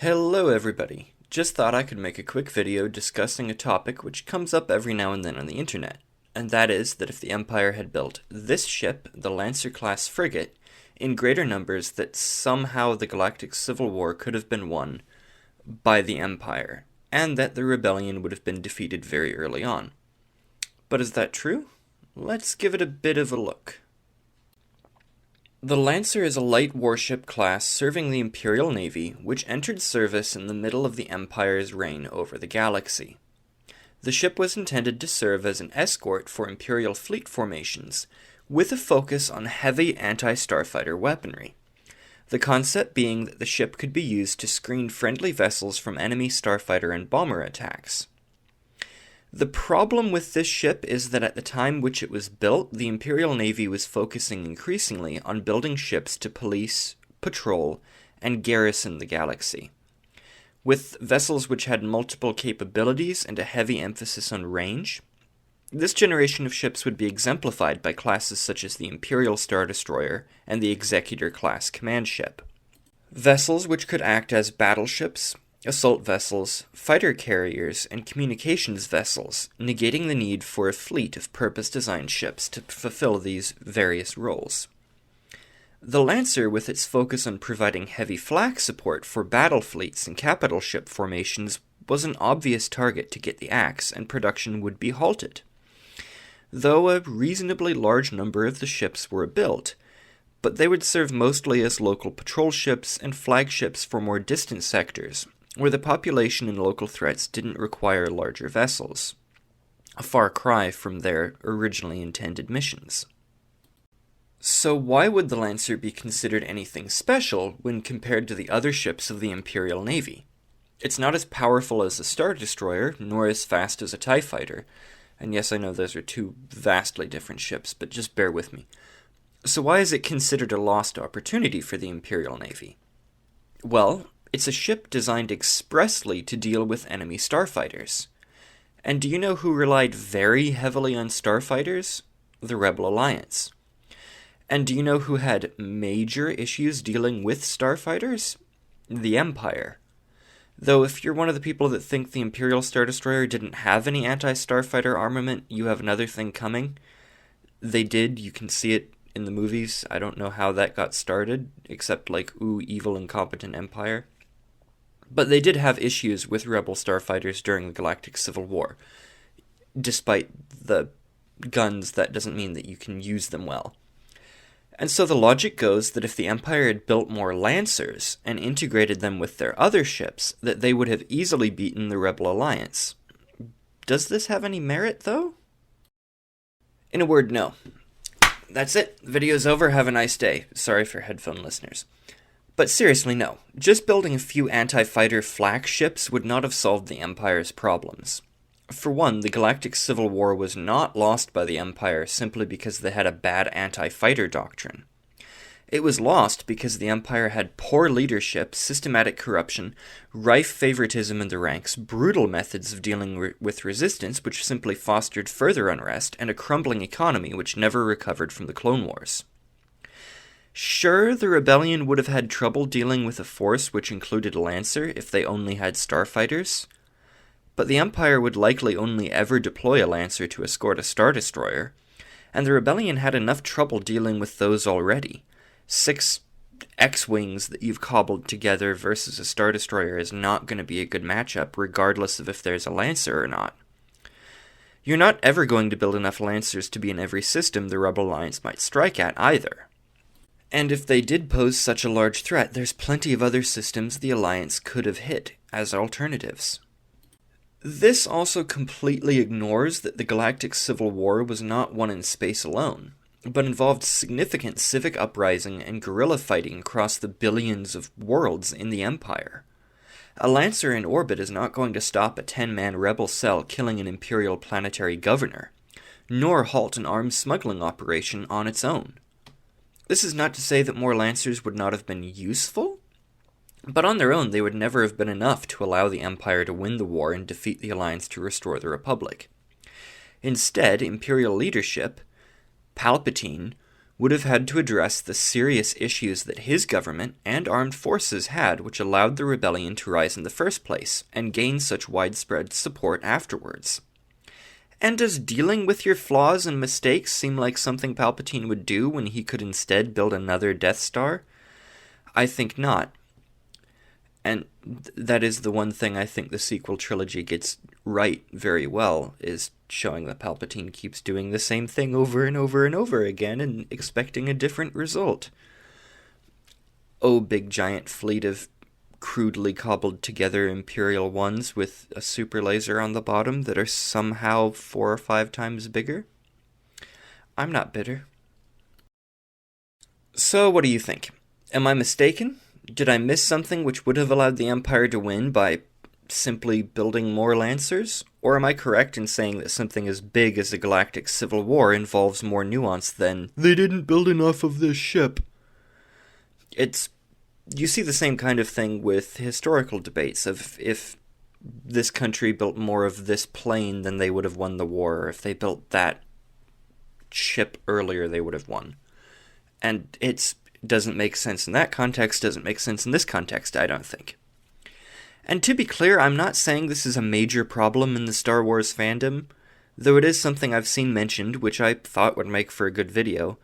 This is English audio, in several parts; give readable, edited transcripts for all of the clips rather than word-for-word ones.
Hello everybody. Just thought I could make a quick video discussing a topic which comes up every now and then on the internet, and that is that if the Empire had built this ship, the Lancer-class frigate, in greater numbers, that somehow the Galactic Civil War could have been won by the Empire, and that the rebellion would have been defeated very early on. But is that true? Let's give it a bit of a look. The Lancer is a light warship class serving the Imperial Navy, which entered service in the middle of the Empire's reign over the galaxy. The ship was intended to serve as an escort for Imperial fleet formations, with a focus on heavy anti-starfighter weaponry. The concept being that the ship could be used to screen friendly vessels from enemy starfighter and bomber attacks. The problem with this ship is that at the time which it was built, the Imperial Navy was focusing increasingly on building ships to police, patrol, and garrison the galaxy. With vessels which had multiple capabilities and a heavy emphasis on range, this generation of ships would be exemplified by classes such as the Imperial Star Destroyer and the Executor-class command ship. Vessels which could act as battleships, assault vessels, fighter carriers, and communications vessels, negating the need for a fleet of purpose-designed ships to fulfill these various roles. The Lancer, with its focus on providing heavy flak support for battle fleets and capital ship formations, was an obvious target to get the axe, and production would be halted. Though a reasonably large number of the ships were built, but they would serve mostly as local patrol ships and flagships for more distant sectors, where the population and local threats didn't require larger vessels, a far cry from their originally intended missions. So why would the Lancer be considered anything special when compared to the other ships of the Imperial Navy? It's not as powerful as a Star Destroyer, nor as fast as a TIE Fighter, and yes, I know those are two vastly different ships, but just bear with me. So why is it considered a lost opportunity for the Imperial Navy? Well, it's a ship designed expressly to deal with enemy starfighters. And do you know who relied very heavily on starfighters? The Rebel Alliance. And do you know who had major issues dealing with starfighters? The Empire. Though if you're one of the people that think the Imperial Star Destroyer didn't have any anti-starfighter armament, you have another thing coming. They did, you can see it in the movies. I don't know how that got started, except like, ooh, evil, incompetent Empire. But they did have issues with Rebel starfighters during the Galactic Civil War. Despite the guns, that doesn't mean that you can use them well. And so the logic goes that if the Empire had built more Lancers and integrated them with their other ships, that they would have easily beaten the Rebel Alliance. Does this have any merit, though? In a word, no. That's it. Video's over. Have a nice day. Sorry for headphone listeners. But seriously, no. Just building a few anti-fighter flak ships would not have solved the Empire's problems. For one, the Galactic Civil War was not lost by the Empire simply because they had a bad anti-fighter doctrine. It was lost because the Empire had poor leadership, systematic corruption, rife favoritism in the ranks, brutal methods of dealing with resistance which simply fostered further unrest, and a crumbling economy which never recovered from the Clone Wars. Sure, the rebellion would have had trouble dealing with a force which included Lancer if they only had starfighters, but the Empire would likely only ever deploy a Lancer to escort a Star Destroyer, and the rebellion had enough trouble dealing with those already. 6 X-Wings that you've cobbled together versus a Star Destroyer is not going to be a good matchup, regardless of if there's a Lancer or not. You're not ever going to build enough Lancers to be in every system the Rebel Alliance might strike at, either. And if they did pose such a large threat, there's plenty of other systems the Alliance could have hit as alternatives. This also completely ignores that the Galactic Civil War was not won in space alone, but involved significant civic uprising and guerrilla fighting across the billions of worlds in the Empire. A Lancer in orbit is not going to stop a 10-man rebel cell killing an Imperial planetary governor, nor halt an arms smuggling operation on its own. This is not to say that more Lancers would not have been useful, but on their own they would never have been enough to allow the Empire to win the war and defeat the Alliance to restore the Republic. Instead, Imperial leadership, Palpatine, would have had to address the serious issues that his government and armed forces had, which allowed the rebellion to rise in the first place, and gain such widespread support afterwards. And does dealing with your flaws and mistakes seem like something Palpatine would do when he could instead build another Death Star? I think not. And that is the one thing I think the sequel trilogy gets right very well, is showing that Palpatine keeps doing the same thing over and over and over again and expecting a different result. Oh, big giant fleet of crudely cobbled together Imperial ones with a super laser on the bottom that are somehow 4 or 5 times bigger? I'm not bitter. So what do you think? Am I mistaken? Did I miss something which would have allowed the Empire to win by simply building more Lancers? Or am I correct in saying that something as big as a galactic civil war involves more nuance than "they didn't build enough of this ship"? You see the same kind of thing with historical debates of if this country built more of this plane, then they would have won the war, or if they built that ship earlier, they would have won. And it doesn't make sense in that context, doesn't make sense in this context, I don't think. And to be clear, I'm not saying this is a major problem in the Star Wars fandom, though it is something I've seen mentioned, which I thought would make for a good video.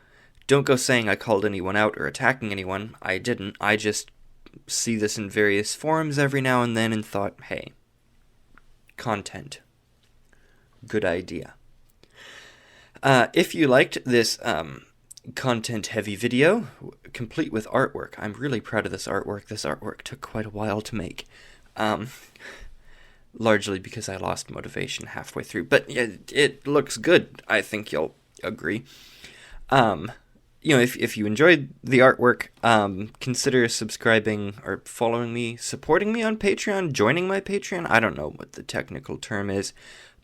Don't go saying I called anyone out or attacking anyone. I didn't. I just see this in various forums every now and then and thought, hey, content. Good idea. If you liked this content-heavy video, complete with artwork. I'm really proud of this artwork. This artwork took quite a while to make. Largely because I lost motivation halfway through. But it looks good. I think you'll agree. If you enjoyed the artwork, consider subscribing or following me, supporting me on Patreon, joining my Patreon. I don't know what the technical term is,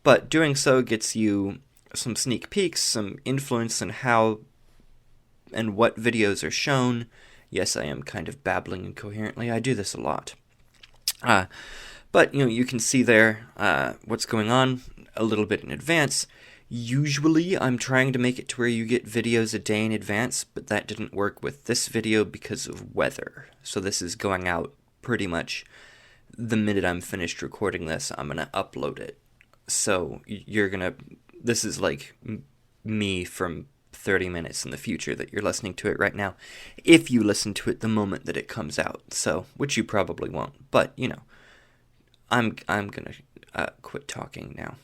but doing so gets you some sneak peeks, some influence in how and what videos are shown. Yes, I am kind of babbling incoherently. I do this a lot. But you can see there what's going on a little bit in advance. Usually I'm trying to make it to where you get videos a day in advance, but that didn't work with this video because of weather. So this is going out pretty much the minute I'm finished recording this. I'm going to upload it. So this is like me from 30 minutes in the future that you're listening to it right now, if you listen to it the moment that it comes out. So, which you probably won't, but I'm going to quit talking now.